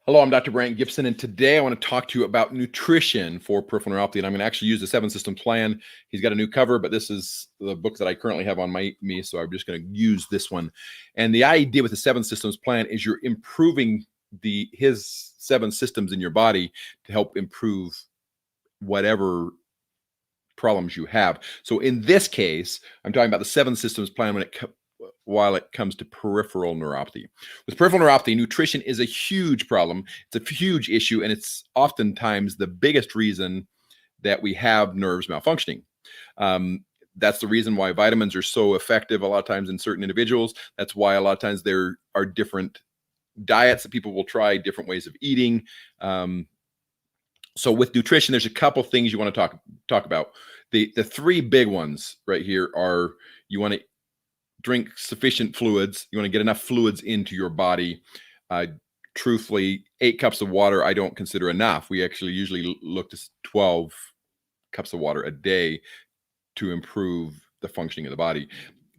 Hello, I'm Dr. Brant Gibson, and today I want to talk to you about nutrition for peripheral neuropathy. And I'm going to actually use the 7-system plan. He's got a new cover, but this is the book that I currently have on me, so I'm just going to use this one. And the idea with the 7-systems plan is you're improving his 7 systems in your body to help improve whatever problems you have. So in this case, I'm talking about the 7-systems plan while it comes to peripheral neuropathy. With peripheral neuropathy, nutrition is a huge problem. It's a huge issue, and it's oftentimes the biggest reason that we have nerves malfunctioning. That's the reason why vitamins are so effective a lot of times in certain individuals. That's why a lot of times there are different diets that people will try, different ways of eating. So with nutrition, there's a couple things you want to talk about. The 3 big ones right here are: you want to drink sufficient fluids. You want to get enough fluids into your body. Truthfully, 8 cups of water I don't consider enough. We actually usually look to 12 cups of water a day to improve the functioning of the body.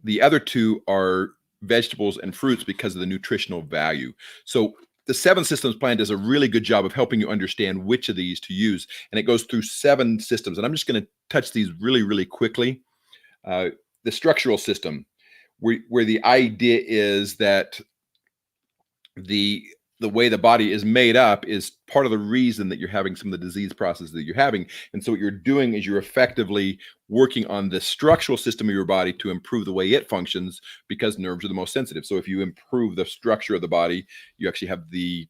The other 2 are vegetables and fruits because of the nutritional value. So the 7-systems plan does a really good job of helping you understand which of these to use. And it goes through 7 systems. And I'm just going to touch these really, really quickly. The structural system, where the idea is that the way the body is made up is part of the reason that you're having some of the disease processes that you're having. And so what you're doing is you're effectively working on the structural system of your body to improve the way it functions, because nerves are the most sensitive. So if you improve the structure of the body, you actually have the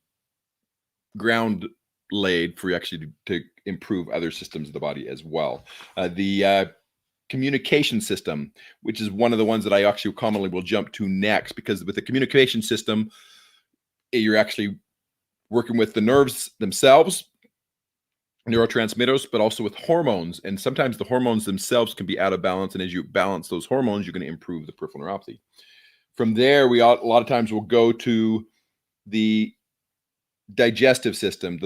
ground laid for you actually to improve other systems of the body as well. The communication system, which is one of the ones that I actually commonly will jump to next, because with the communication system, you're actually working with the nerves themselves, neurotransmitters, but also with hormones. And sometimes the hormones themselves can be out of balance. And as you balance those hormones, you're going to improve the peripheral neuropathy. From there, a lot of times we'll go to the digestive system,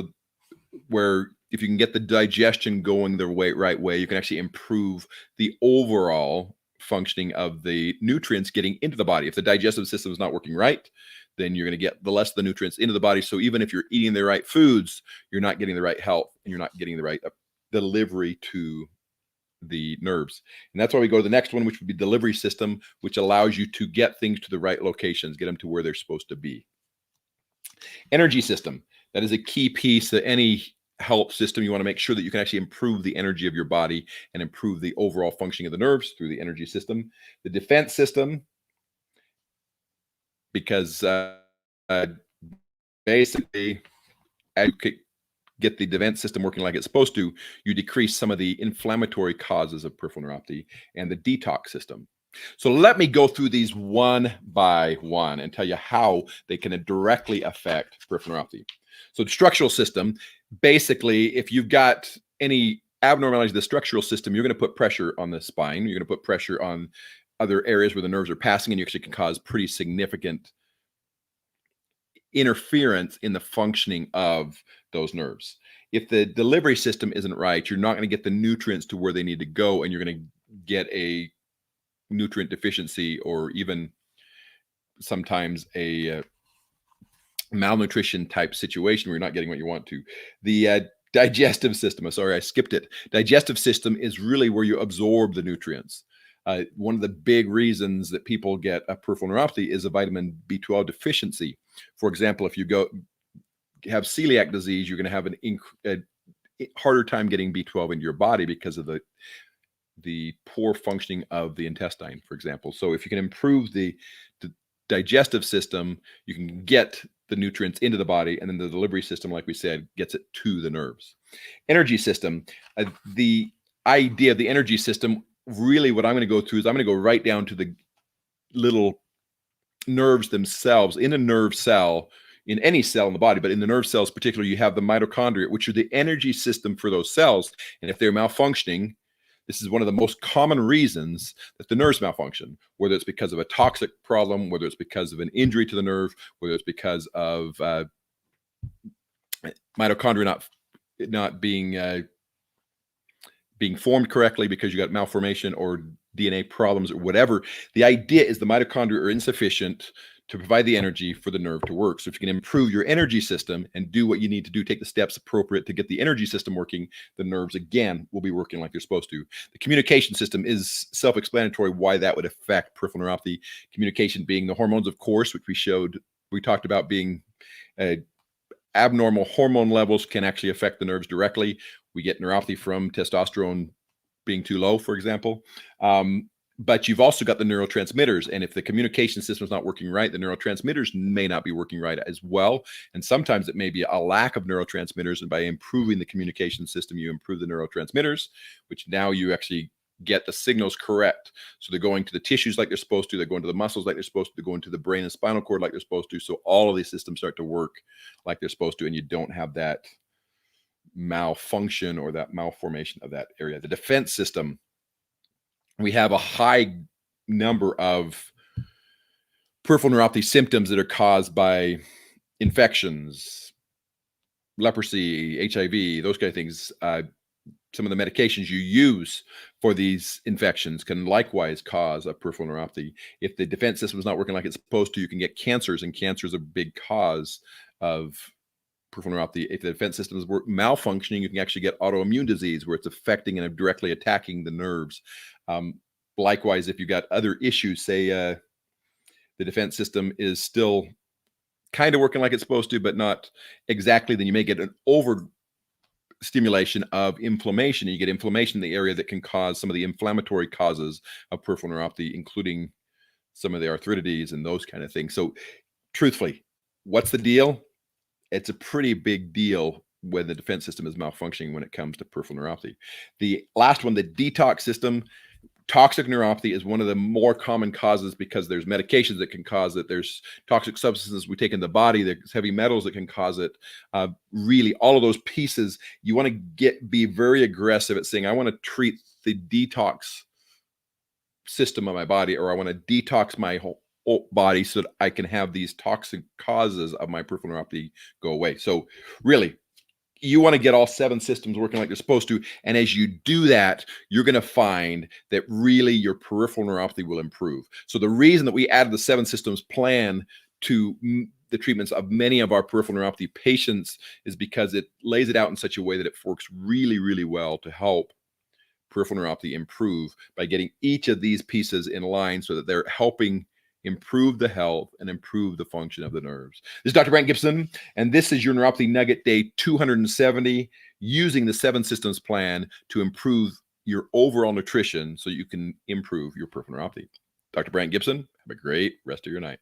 where if you can get the digestion going the right way, you can actually improve the overall functioning of the nutrients getting into the body. If the digestive system is not working right, then you're going to get the less of the nutrients into the body. So even if you're eating the right foods, you're not getting the right health, and you're not getting the right delivery to the nerves. And that's why we go to the next one, which would be delivery system, which allows you to get things to the right locations, get them to where they're supposed to be. Energy system. That is a key piece that any health system, you want to make sure that you can actually improve the energy of your body and improve the overall functioning of the nerves through the energy system. The defense system, because basically, as you get the defense system working like it's supposed to, you decrease some of the inflammatory causes of peripheral neuropathy. And the detox system. So let me go through these one by one and tell you how they can directly affect peripheral neuropathy. So the structural system, basically, if you've got any abnormality of the structural system, you're going to put pressure on the spine. You're going to put pressure on other areas where the nerves are passing, and you actually can cause pretty significant interference in the functioning of those nerves. If the delivery system isn't right, you're not going to get the nutrients to where they need to go, and you're going to get a nutrient deficiency, or even sometimes a malnutrition type situation where you're not getting what you want to. The digestive system, sorry, I skipped it. Digestive system is really where you absorb the nutrients. One of the big reasons that people get a peripheral neuropathy is a vitamin B12 deficiency. For example, if you have celiac disease, you're going to have a harder time getting B12 into your body because of the poor functioning of the intestine, for example. So if you can improve the digestive system, you can get the nutrients into the body, and then the delivery system, like we said, gets it to the nerves. Energy system, the idea of the energy system, really what I'm going to go through is I'm going to go right down to the little nerves themselves. In a nerve cell, in any cell in the body, but in the nerve cells particularly, you have the mitochondria, which are the energy system for those cells. And if they're malfunctioning, this is one of the most common reasons that the nerves malfunction, whether it's because of a toxic problem, whether it's because of an injury to the nerve, whether it's because of mitochondria not being formed correctly because you got malformation or DNA problems or whatever. The idea is the mitochondria are insufficient to provide the energy for the nerve to work. So if you can improve your energy system and do what you need to do, take the steps appropriate to get the energy system working, the nerves again will be working like they're supposed to. The communication system is self-explanatory why that would affect peripheral neuropathy. Communication being the hormones, of course, which we talked about being abnormal hormone levels can actually affect the nerves directly. We get neuropathy from testosterone being too low, for example. But you've also got the neurotransmitters. And if the communication system is not working right, the neurotransmitters may not be working right as well. And sometimes it may be a lack of neurotransmitters. And by improving the communication system, you improve the neurotransmitters, which now you actually get the signals correct. So they're going to the tissues like they're supposed to. They're going to the muscles like they're supposed to. They're going to the brain and spinal cord like they're supposed to. So all of these systems start to work like they're supposed to. And you don't have that malfunction or that malformation of that area. The defense system, we have a high number of peripheral neuropathy symptoms that are caused by infections, leprosy, HIV, those kind of things. Some of the medications you use for these infections can likewise cause a peripheral neuropathy. If the defense system is not working like it's supposed to, you can get cancers, and cancer is a big cause of peripheral neuropathy. If the defense system is malfunctioning, you can actually get autoimmune disease where it's affecting and directly attacking the nerves. Likewise, if you've got other issues, say the defense system is still kind of working like it's supposed to, but not exactly, then you may get an overstimulation of inflammation. You get inflammation in the area that can cause some of the inflammatory causes of peripheral neuropathy, including some of the arthritides and those kind of things. So truthfully, what's the deal? It's a pretty big deal when the defense system is malfunctioning when it comes to peripheral neuropathy. The last one, the detox system. Toxic neuropathy is one of the more common causes because there's medications that can cause it. There's toxic substances we take in the body. There's heavy metals that can cause it. Really, all of those pieces, you want to be very aggressive at saying, I want to treat the detox system of my body, or I want to detox my whole body so that I can have these toxic causes of my peripheral neuropathy go away. So really, you want to get all 7 systems working like they're supposed to. And as you do that, you're going to find that really your peripheral neuropathy will improve. So the reason that we added the 7 systems plan to the treatments of many of our peripheral neuropathy patients is because it lays it out in such a way that it works really, really well to help peripheral neuropathy improve by getting each of these pieces in line so that they're helping improve the health and improve the function of the nerves. This is Dr. Brent Gibson, and this is your Neuropathy Nugget Day 270, using the 7 systems plan to improve your overall nutrition so you can improve your peripheral neuropathy. Dr. Brent Gibson, have a great rest of your night.